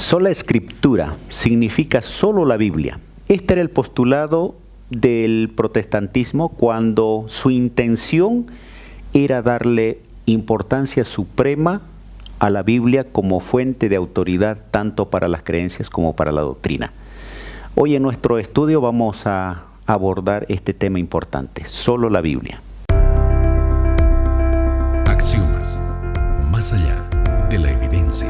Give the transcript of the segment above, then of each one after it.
Sola Escritura significa solo la Biblia. Este era el postulado del protestantismo cuando su intención era darle importancia suprema a la Biblia como fuente de autoridad tanto para las creencias como para la doctrina. Hoy en nuestro estudio vamos a abordar este tema importante, solo la Biblia. Axiomas, más allá de la evidencia.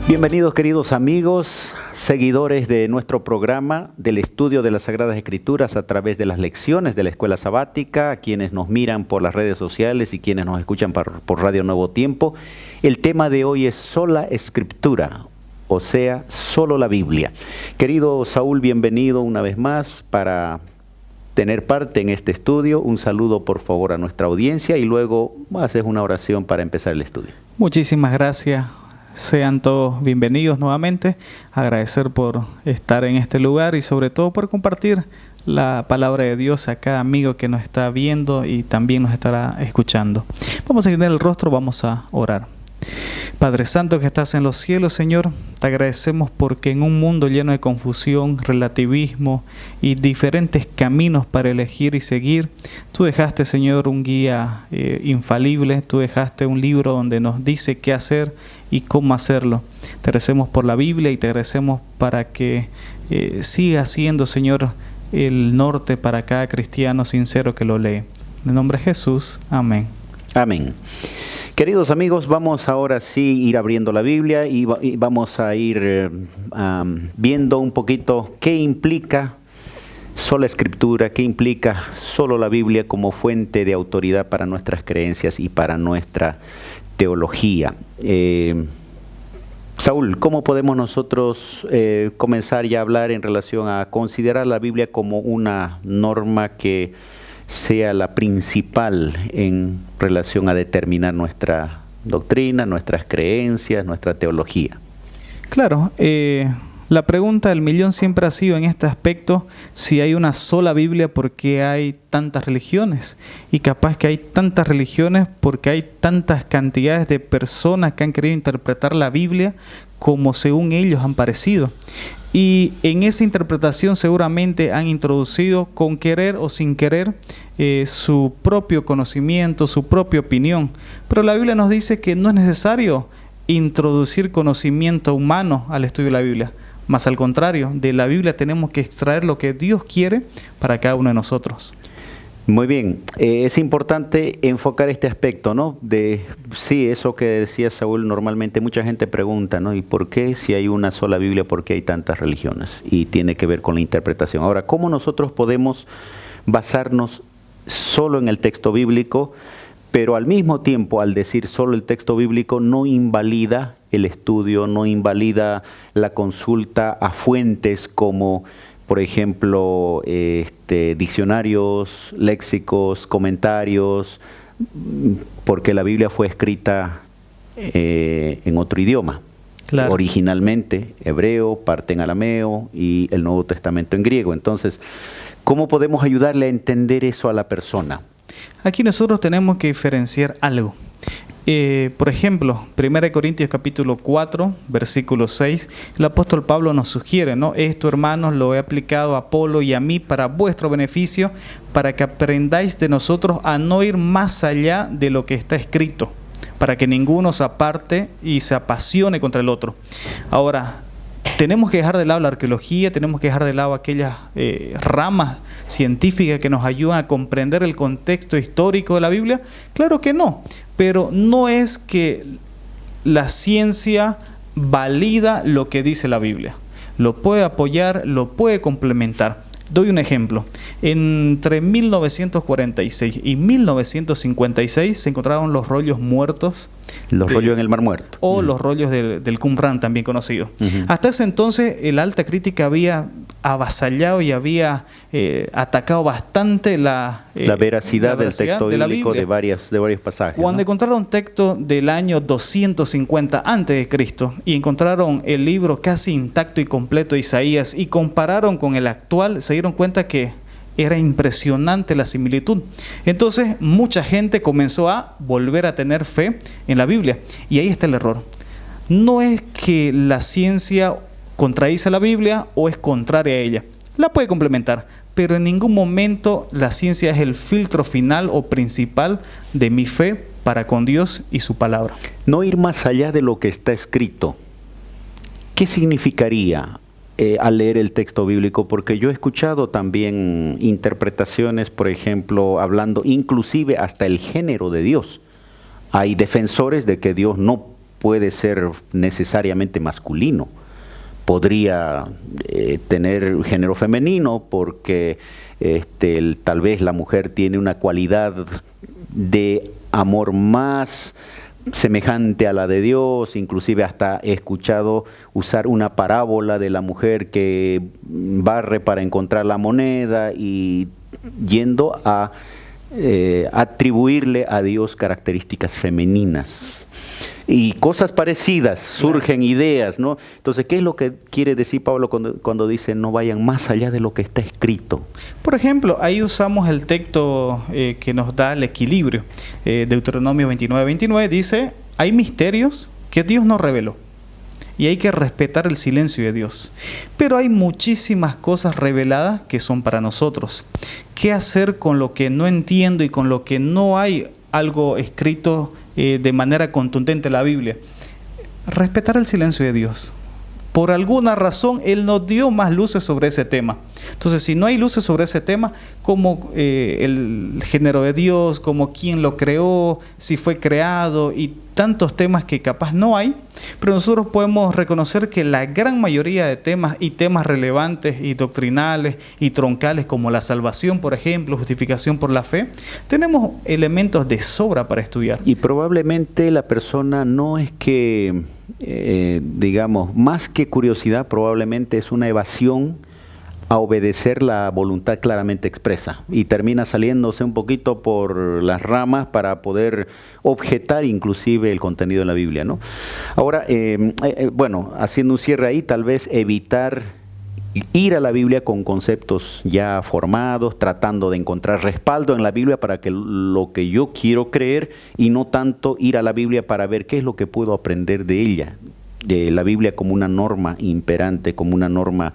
Bienvenidos queridos amigos, seguidores de nuestro programa del estudio de las Sagradas Escrituras a través de las lecciones de la Escuela Sabática, a quienes nos miran por las redes sociales y quienes nos escuchan por Radio Nuevo Tiempo. El tema de hoy es sola Escritura, o sea, solo la Biblia. Querido Saúl, bienvenido una vez más para tener parte en este estudio. Un saludo por favor a nuestra audiencia y luego haces una oración para empezar el estudio. Muchísimas gracias. Sean todos bienvenidos nuevamente. Agradecer por estar en este lugar y sobre todo por compartir la palabra de Dios a cada amigo que nos está viendo y también nos estará escuchando. Vamos a inclinar el rostro, vamos a orar. Padre Santo que estás en los cielos, Señor, te agradecemos porque en un mundo lleno de confusión, relativismo y diferentes caminos para elegir y seguir, tú dejaste, Señor, un guía infalible, tú dejaste un libro donde nos dice qué hacer y cómo hacerlo. Te agradecemos por la Biblia y te agradecemos para que siga siendo, Señor, el norte para cada cristiano sincero que lo lee. En el nombre de Jesús, amén. Amén. Queridos amigos, vamos ahora sí ir abriendo la Biblia y vamos a ir viendo un poquito qué implica sola Escritura, qué implica solo la Biblia como fuente de autoridad para nuestras creencias y para nuestra teología. Saúl, ¿cómo podemos nosotros comenzar ya a hablar en relación a considerar la Biblia como una norma que sea la principal en relación a determinar nuestra doctrina, nuestras creencias, nuestra teología? Claro, la pregunta del millón siempre ha sido en este aspecto, si hay una sola Biblia, ¿por qué hay tantas religiones? Y capaz que hay tantas religiones porque hay tantas cantidades de personas que han querido interpretar la Biblia como según ellos han parecido. Y en esa interpretación seguramente han introducido con querer o sin querer su propio conocimiento, su propia opinión. Pero la Biblia nos dice que no es necesario introducir conocimiento humano al estudio de la Biblia. Más al contrario, de la Biblia tenemos que extraer lo que Dios quiere para cada uno de nosotros. Muy bien, es importante enfocar este aspecto, ¿no? Sí, eso que decía Saúl, normalmente mucha gente pregunta, ¿no? ¿Y por qué si hay una sola Biblia, por qué hay tantas religiones? Y tiene que ver con la interpretación. Ahora, ¿cómo nosotros podemos basarnos solo en el texto bíblico, pero al mismo tiempo, al decir solo el texto bíblico, no invalida el estudio, no invalida la consulta a fuentes como, por ejemplo, diccionarios, léxicos, comentarios, porque la Biblia fue escrita en otro idioma? Claro. Originalmente hebreo, parte en arameo y el Nuevo Testamento en griego. Entonces, ¿cómo podemos ayudarle a entender eso a la persona? Aquí nosotros tenemos que diferenciar algo. Por ejemplo, 1 Corintios capítulo 4, versículo 6, el apóstol Pablo nos sugiere, ¿no? Esto, hermanos, lo he aplicado a Apolo y a mí para vuestro beneficio, para que aprendáis de nosotros a no ir más allá de lo que está escrito, para que ninguno se aparte y se apasione contra el otro. Ahora, tenemos que dejar de lado la arqueología, tenemos que dejar de lado aquellas ramas científicas que nos ayudan a comprender el contexto histórico de la Biblia. Claro que no, pero no es que la ciencia valida lo que dice la Biblia. Lo puede apoyar, lo puede complementar. Doy un ejemplo. Entre 1946 y 1956 se encontraron los rollos muertos. Los rollos en el Mar Muerto. O los rollos del Qumran, también conocido. Hasta ese entonces, el alta crítica había avasallado y había atacado bastante la veracidad del texto bíblico de varios pasajes. Cuando encontraron texto del año 250 a.C. y encontraron el libro casi intacto y completo de Isaías y compararon con el actual, se dieron cuenta que era impresionante la similitud. Entonces mucha gente comenzó a volver a tener fe en la Biblia y ahí está el error. No es que la ciencia contradice la Biblia o es contraria a ella. La puede complementar, pero en ningún momento la ciencia es el filtro final o principal de mi fe para con Dios y su palabra. No ir más allá de lo que está escrito. ¿Qué significaría al leer el texto bíblico? Porque yo he escuchado también interpretaciones, por ejemplo, hablando inclusive hasta el género de Dios. Hay defensores de que Dios no puede ser necesariamente masculino. Podría tener género femenino porque tal vez la mujer tiene una cualidad de amor más semejante a la de Dios. Inclusive hasta he escuchado usar una parábola de la mujer que barre para encontrar la moneda y yendo a atribuirle a Dios características femeninas. Y cosas parecidas, surgen ideas, ¿no? Entonces, ¿qué es lo que quiere decir Pablo cuando dice no vayan más allá de lo que está escrito? Por ejemplo, ahí usamos el texto que nos da el equilibrio. Deuteronomio 29:29 dice, hay misterios que Dios nos reveló y hay que respetar el silencio de Dios. Pero hay muchísimas cosas reveladas que son para nosotros. ¿Qué hacer con lo que no entiendo y con lo que no hay algo escrito de manera contundente en la Biblia? Respetar el silencio de Dios. Por alguna razón, Él nos dio más luces sobre ese tema. Entonces, si no hay luces sobre ese tema, como el género de Dios, como quién lo creó, si fue creado y tantos temas que capaz no hay, pero nosotros podemos reconocer que la gran mayoría de temas y temas relevantes y doctrinales y troncales como la salvación, por ejemplo, justificación por la fe, tenemos elementos de sobra para estudiar. Y probablemente la persona no es que, digamos, más que curiosidad, probablemente es una evasión a obedecer la voluntad claramente expresa y termina saliéndose un poquito por las ramas para poder objetar inclusive el contenido de la Biblia, ¿no? Ahora, bueno, haciendo un cierre ahí, tal vez evitar ir a la Biblia con conceptos ya formados, tratando de encontrar respaldo en la Biblia para que lo que yo quiero creer y no tanto ir a la Biblia para ver qué es lo que puedo aprender de ella. La Biblia como una norma imperante, como una norma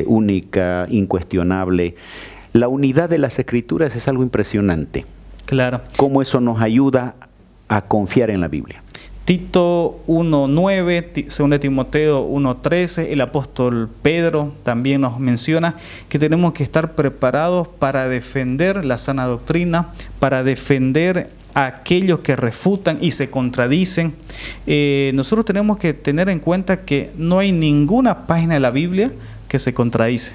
única, incuestionable. La unidad de las Escrituras es algo impresionante. Claro. Cómo eso nos ayuda a confiar en la Biblia. Tito 1:9, 2 Timoteo 1:13, el apóstol Pedro también nos menciona que tenemos que estar preparados para defender la sana doctrina, para defender a aquellos que refutan y se contradicen. Nosotros tenemos que tener en cuenta que no hay ninguna página de la Biblia que se contradice.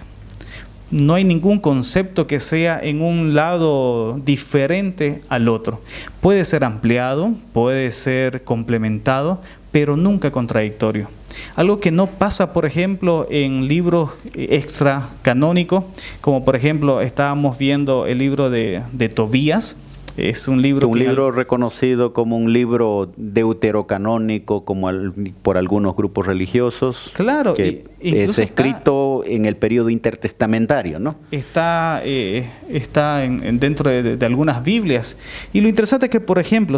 No hay ningún concepto que sea en un lado diferente al otro. Puede ser ampliado, puede ser complementado, pero nunca contradictorio. Algo que no pasa, por ejemplo, en libros extra canónicos, como por ejemplo estábamos viendo el libro de Tobías. Es un libro reconocido como un libro deuterocanónico por algunos grupos religiosos. Claro, que es escrito en el periodo intertestamentario, ¿no? Está dentro de algunas Biblias. Y lo interesante es que, por ejemplo,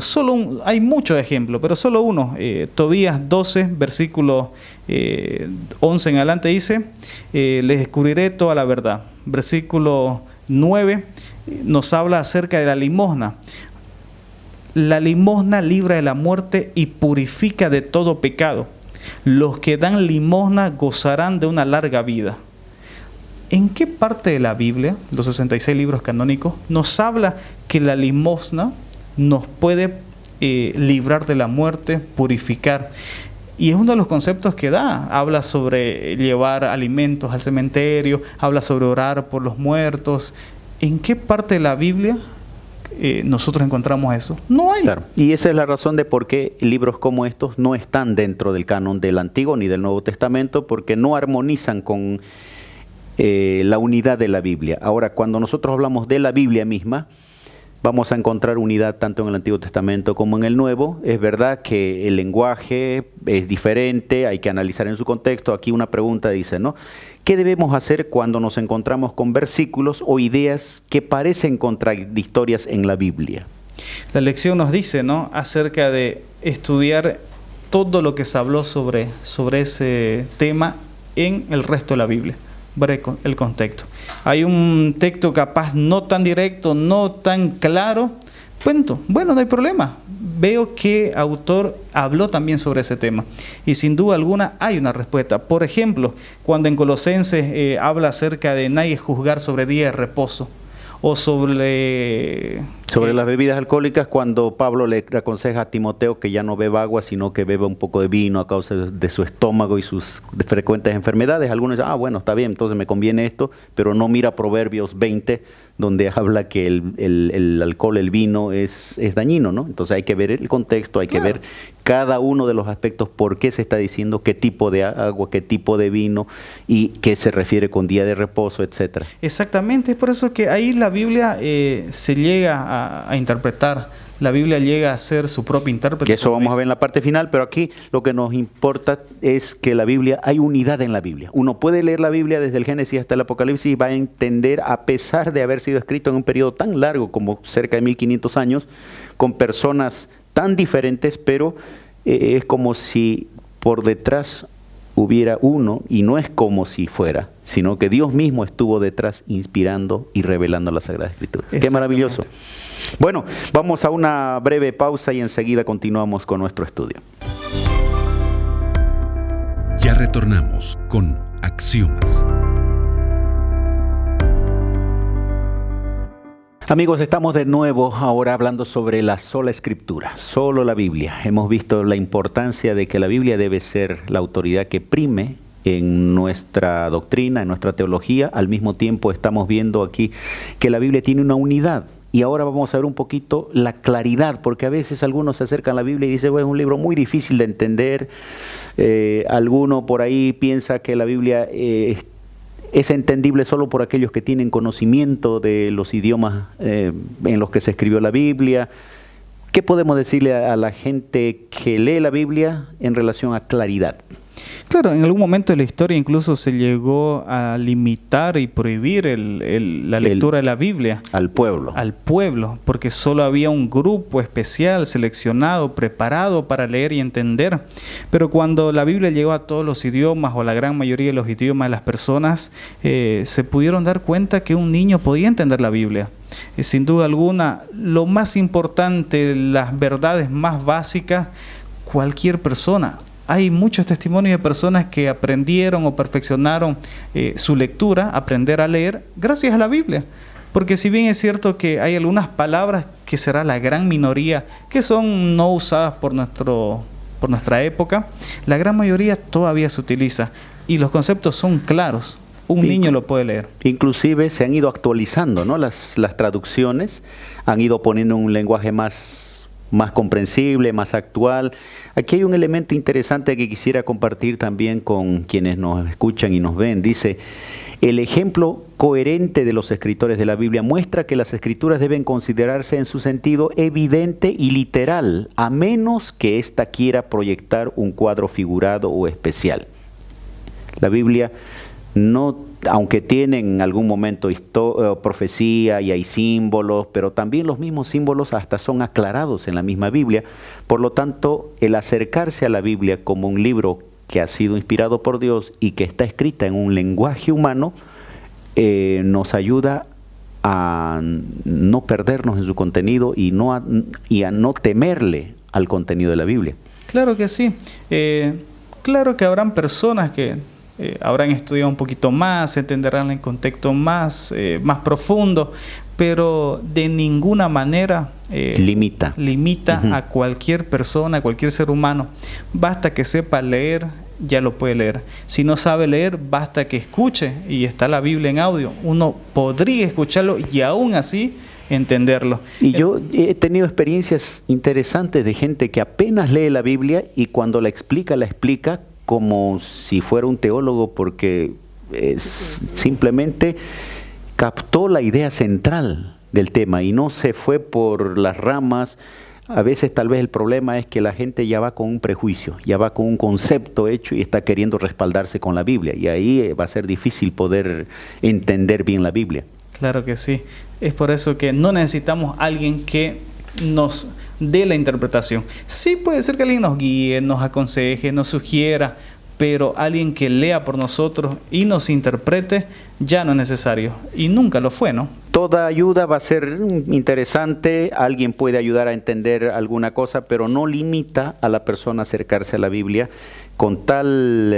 hay muchos ejemplos, pero solo uno. Tobías 12, versículo 11 en adelante dice, les descubriré toda la verdad. Versículo 9 nos habla acerca de la limosna. La limosna libra de la muerte y purifica de todo pecado. Los que dan limosna gozarán de una larga vida. ¿En qué parte de la Biblia, los 66 libros canónicos, nos habla que la limosna nos puede librar de la muerte, purificar? Y es uno de los conceptos que da. Habla sobre llevar alimentos al cementerio, habla sobre orar por los muertos. ¿En qué parte de la Biblia nosotros encontramos eso? No hay. Claro. Y esa es la razón de por qué libros como estos no están dentro del canon del Antiguo ni del Nuevo Testamento, porque no armonizan con la unidad de la Biblia. Ahora, cuando nosotros hablamos de la Biblia misma, vamos a encontrar unidad tanto en el Antiguo Testamento como en el Nuevo. Es verdad que el lenguaje es diferente, hay que analizar en su contexto. Aquí una pregunta dice, ¿no? ¿Qué debemos hacer cuando nos encontramos con versículos o ideas que parecen contradictorias en la Biblia? La lección nos dice, ¿no?, acerca de estudiar todo lo que se habló sobre ese tema en el resto de la Biblia. Ver el contexto. Hay un texto capaz no tan directo, no tan claro. Bueno, no hay problema. Veo que autor habló también sobre ese tema. Y sin duda alguna hay una respuesta. Por ejemplo, cuando en Colosenses habla acerca de nadie juzgar sobre día de reposo. O sobre las bebidas alcohólicas, cuando Pablo le aconseja a Timoteo que ya no beba agua, sino que beba un poco de vino a causa de su estómago y sus frecuentes enfermedades. Algunos dicen, bueno, está bien, entonces me conviene esto, pero no mira Proverbios 20, donde habla que el alcohol, el vino es dañino, ¿no? Entonces hay que ver el contexto, hay que ver cada uno de los aspectos, por qué se está diciendo, qué tipo de agua, qué tipo de vino y qué se refiere con día de reposo, etcétera. Exactamente, es por eso que ahí la Biblia se llega a interpretar. La Biblia llega a ser su propio intérprete. Eso vamos a ver en la parte final, pero aquí lo que nos importa es que la Biblia, hay unidad en la Biblia. Uno puede leer la Biblia desde el Génesis hasta el Apocalipsis y va a entender, a pesar de haber sido escrito en un periodo tan largo como cerca de 1500 años, con personas tan diferentes, pero es como si por detrás hubiera uno, y no es como si fuera, sino que Dios mismo estuvo detrás inspirando y revelando las Sagradas Escrituras. ¡Qué maravilloso! Bueno, vamos a una breve pausa y enseguida continuamos con nuestro estudio. Ya retornamos con Axiomas. Amigos, estamos de nuevo ahora hablando sobre la sola Escritura, solo la Biblia. Hemos visto la importancia de que la Biblia debe ser la autoridad que prime en nuestra doctrina, en nuestra teología. Al mismo tiempo estamos viendo aquí que la Biblia tiene una unidad. Y ahora vamos a ver un poquito la claridad, porque a veces algunos se acercan a la Biblia y dicen, bueno, es un libro muy difícil de entender. Alguno por ahí piensa que la Biblia es entendible solo por aquellos que tienen conocimiento de los idiomas en los que se escribió la Biblia. ¿Qué podemos decirle a la gente que lee la Biblia en relación a claridad? Claro, en algún momento de la historia incluso se llegó a limitar y prohibir la lectura de la Biblia. Al pueblo. Al pueblo, porque solo había un grupo especial, seleccionado, preparado para leer y entender. Pero cuando la Biblia llegó a todos los idiomas, o la gran mayoría de los idiomas de las personas, se pudieron dar cuenta que un niño podía entender la Biblia. Sin duda alguna, lo más importante, las verdades más básicas, cualquier persona. Hay muchos testimonios de personas que aprendieron o perfeccionaron su lectura, aprender a leer, gracias a la Biblia. Porque si bien es cierto que hay algunas palabras que será la gran minoría, que son no usadas por nuestra época, la gran mayoría todavía se utiliza y los conceptos son claros. Un niño lo puede leer. Inclusive se han ido actualizando, ¿no? Las traducciones han ido poniendo un lenguaje más comprensible, más actual. Aquí hay un elemento interesante que quisiera compartir también con quienes nos escuchan y nos ven. Dice, el ejemplo coherente de los escritores de la Biblia muestra que las escrituras deben considerarse en su sentido evidente y literal, a menos que ésta quiera proyectar un cuadro figurado o especial. La Biblia no, aunque tiene en algún momento profecía y hay símbolos, pero también los mismos símbolos hasta son aclarados en la misma Biblia. Por lo tanto, el acercarse a la Biblia como un libro que ha sido inspirado por Dios y que está escrita en un lenguaje humano, nos ayuda a no perdernos en su contenido y a no temerle al contenido de la Biblia. Claro que sí. Claro que habrán personas que habrán estudiado un poquito más, entenderán el contexto más profundo, pero de ninguna manera limita a cualquier persona, a cualquier ser humano. Basta que sepa leer, ya lo puede leer. Si no sabe leer, basta que escuche, y está la Biblia en audio. Uno podría escucharlo y aún así entenderlo. Y yo he tenido experiencias interesantes de gente que apenas lee la Biblia y cuando la explica como si fuera un teólogo, porque simplemente captó la idea central del tema y no se fue por las ramas. A veces tal vez el problema es que la gente ya va con un prejuicio, ya va con un concepto hecho y está queriendo respaldarse con la Biblia, y ahí va a ser difícil poder entender bien la Biblia. Claro que sí. Es por eso que no necesitamos alguien que nos de la interpretación. Sí puede ser que alguien nos guíe, nos aconseje, nos sugiera, pero alguien que lea por nosotros y nos interprete ya no es necesario. Y nunca lo fue, ¿no? Toda ayuda va a ser interesante, alguien puede ayudar a entender alguna cosa, pero no limita a la persona a acercarse a la Biblia con tal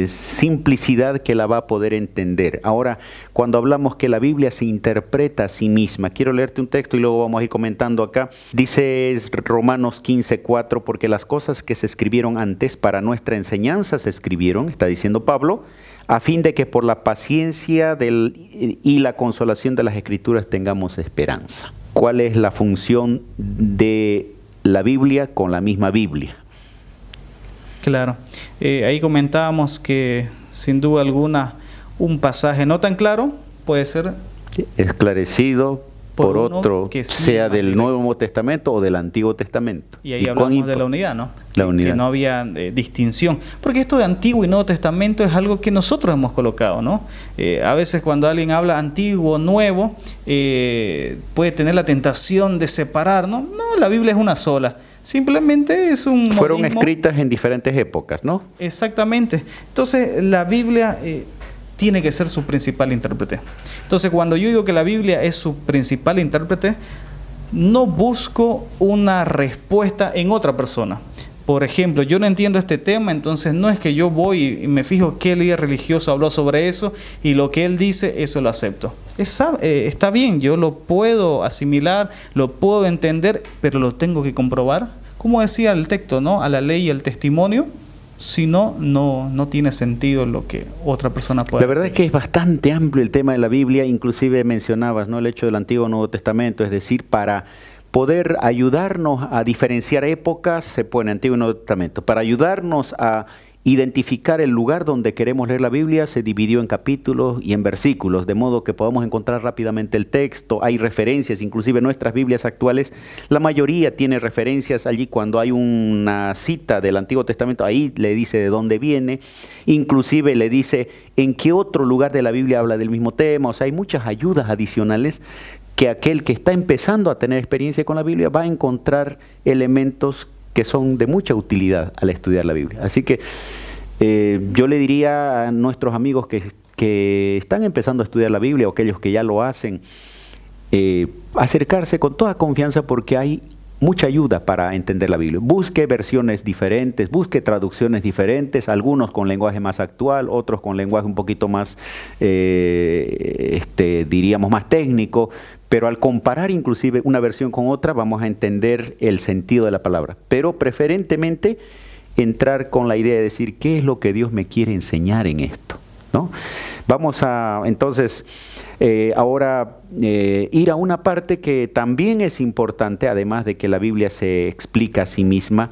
simplicidad que la va a poder entender. Ahora, cuando hablamos que la Biblia se interpreta a sí misma, quiero leerte un texto y luego vamos a ir comentando acá. Dice Romanos 15:4, porque las cosas que se escribieron antes para nuestra enseñanza se escribieron, está diciendo Pablo, a fin de que por la paciencia y la consolación de las Escrituras tengamos esperanza. ¿Cuál es la función de la Biblia con la misma Biblia? Claro, ahí comentábamos que sin duda alguna un pasaje no tan claro puede ser esclarecido por otro, que sí, sea del Nuevo Testamento o del Antiguo Testamento. Y ahí hablamos de la unidad, ¿no? Que no había distinción. Porque esto de Antiguo y Nuevo Testamento es algo que nosotros hemos colocado, ¿no? A veces cuando alguien habla Antiguo, Nuevo, puede tener la tentación de separar, ¿no? No, la Biblia es una sola. Simplemente es un Fueron modismo. escritas en diferentes épocas, ¿no? Exactamente. Entonces, la Biblia tiene que ser su principal intérprete. Entonces, cuando yo digo que la Biblia es su principal intérprete, no busco una respuesta en otra persona. Por ejemplo, yo no entiendo este tema, entonces no es que yo voy y me fijo qué líder religioso habló sobre eso y lo que él dice, eso lo acepto. Está bien, yo lo puedo asimilar, lo puedo entender, pero lo tengo que comprobar. Como decía el texto, ¿no? A la ley y al testimonio. Si no, no tiene sentido lo que otra persona pueda decir. La verdad es que es bastante amplio el tema de la Biblia, inclusive mencionabas, ¿no?, el hecho del Antiguo y Nuevo Testamento, es decir, para poder ayudarnos a diferenciar épocas, se pone Antiguo y Nuevo Testamento. Para ayudarnos a identificar el lugar donde queremos leer la Biblia, se dividió en capítulos y en versículos, de modo que podamos encontrar rápidamente el texto. Hay referencias, inclusive nuestras Biblias actuales, la mayoría tiene referencias allí cuando hay una cita del Antiguo Testamento, ahí le dice de dónde viene, inclusive le dice en qué otro lugar de la Biblia habla del mismo tema. O sea, hay muchas ayudas adicionales que aquel que está empezando a tener experiencia con la Biblia va a encontrar elementos que son de mucha utilidad al estudiar la Biblia. Así que yo le diría a nuestros amigos que están empezando a estudiar la Biblia o aquellos que ya lo hacen, acercarse con toda confianza porque hay mucha ayuda para entender la Biblia. Busque versiones diferentes, busque traducciones diferentes, algunos con lenguaje más actual, otros con lenguaje un poquito más, diríamos, más técnico, pero al comparar inclusive una versión con otra vamos a entender el sentido de la palabra. Pero preferentemente entrar con la idea de decir qué es lo que Dios me quiere enseñar en esto, ¿no? Vamos a entonces ahora ir a una parte que también es importante, además de que la Biblia se explica a sí misma.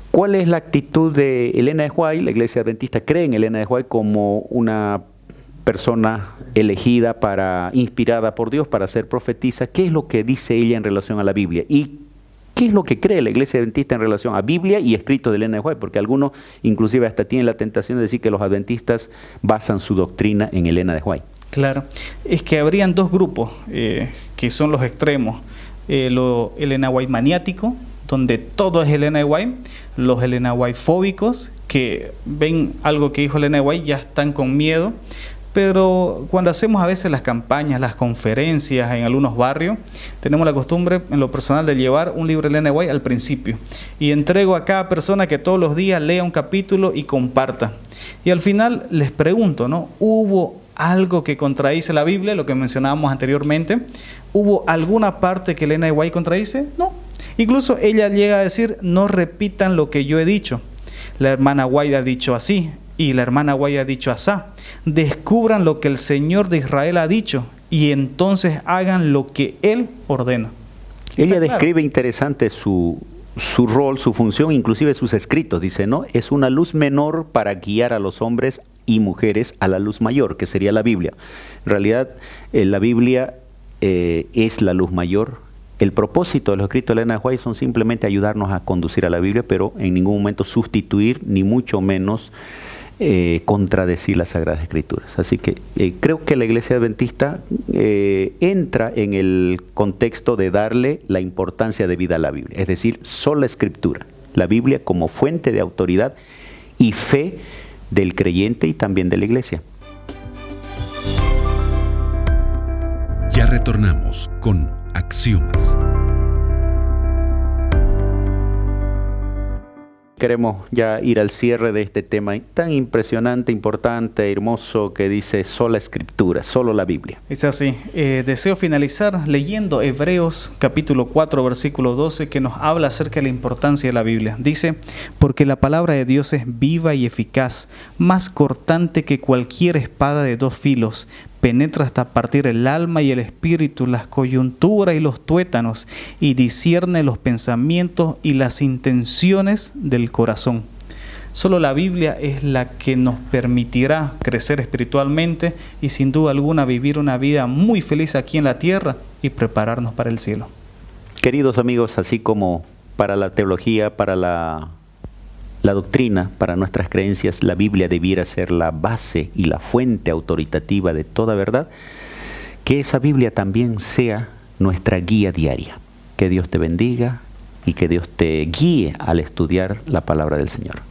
¿Cuál es la actitud de Elena de White? La Iglesia Adventista cree en Elena de White como una persona elegida, inspirada por Dios para ser profetisa. ¿Qué es lo que dice ella en relación a la Biblia? ¿Y qué es lo que cree la Iglesia Adventista en relación a Biblia y escritos de Elena de White? Porque algunos inclusive hasta tienen la tentación de decir que los adventistas basan su doctrina en Elena de White. Claro, es que habrían dos grupos que son los extremos. Lo Elena White maniático, donde todo es Elena de White, los Elena White fóbicos, que ven algo que dijo Elena de White, ya están con miedo. Pero cuando hacemos a veces las campañas, las conferencias en algunos barrios, tenemos la costumbre en lo personal de llevar un libro de Elena de White al principio y entrego a cada persona que todos los días lea un capítulo y comparta. Y al final les pregunto, ¿no? ¿Hubo algo que contradice la Biblia, lo que mencionábamos anteriormente? ¿Hubo alguna parte que Elena de White contradice? No. Incluso ella llega a decir, no repitan lo que yo he dicho. La hermana White ha dicho así y la hermana White ha dicho asá. Descubran lo que el Señor de Israel ha dicho y entonces hagan lo que Él ordena. Ella describe interesante su rol, su función, inclusive sus escritos. Dice, ¿no? Es una luz menor para guiar a los hombres y mujeres a la luz mayor, que sería la Biblia. En realidad, la Biblia es la luz mayor. El propósito de los escritos de Elena de White son simplemente ayudarnos a conducir a la Biblia, pero en ningún momento sustituir, ni mucho menos contradecir las Sagradas Escrituras. Así que creo que la Iglesia Adventista entra en el contexto de darle la importancia debida a la Biblia, es decir, sola Escritura, la Biblia como fuente de autoridad y fe del creyente y también de la Iglesia. Ya retornamos con Axiomas. Queremos ya ir al cierre de este tema tan impresionante, importante, hermoso, que dice sola Escritura, solo la Biblia. Es así. Deseo finalizar leyendo Hebreos capítulo 4, versículo 12, que nos habla acerca de la importancia de la Biblia. Dice, porque la palabra de Dios es viva y eficaz, más cortante que cualquier espada de dos filos, penetra hasta partir el alma y el espíritu, las coyunturas y los tuétanos, y discierne los pensamientos y las intenciones del corazón. Solo la Biblia es la que nos permitirá crecer espiritualmente y sin duda alguna vivir una vida muy feliz aquí en la tierra y prepararnos para el cielo. Queridos amigos, así como para la teología, para la doctrina, para nuestras creencias, la Biblia debiera ser la base y la fuente autoritativa de toda verdad, que esa Biblia también sea nuestra guía diaria. Que Dios te bendiga y que Dios te guíe al estudiar la palabra del Señor.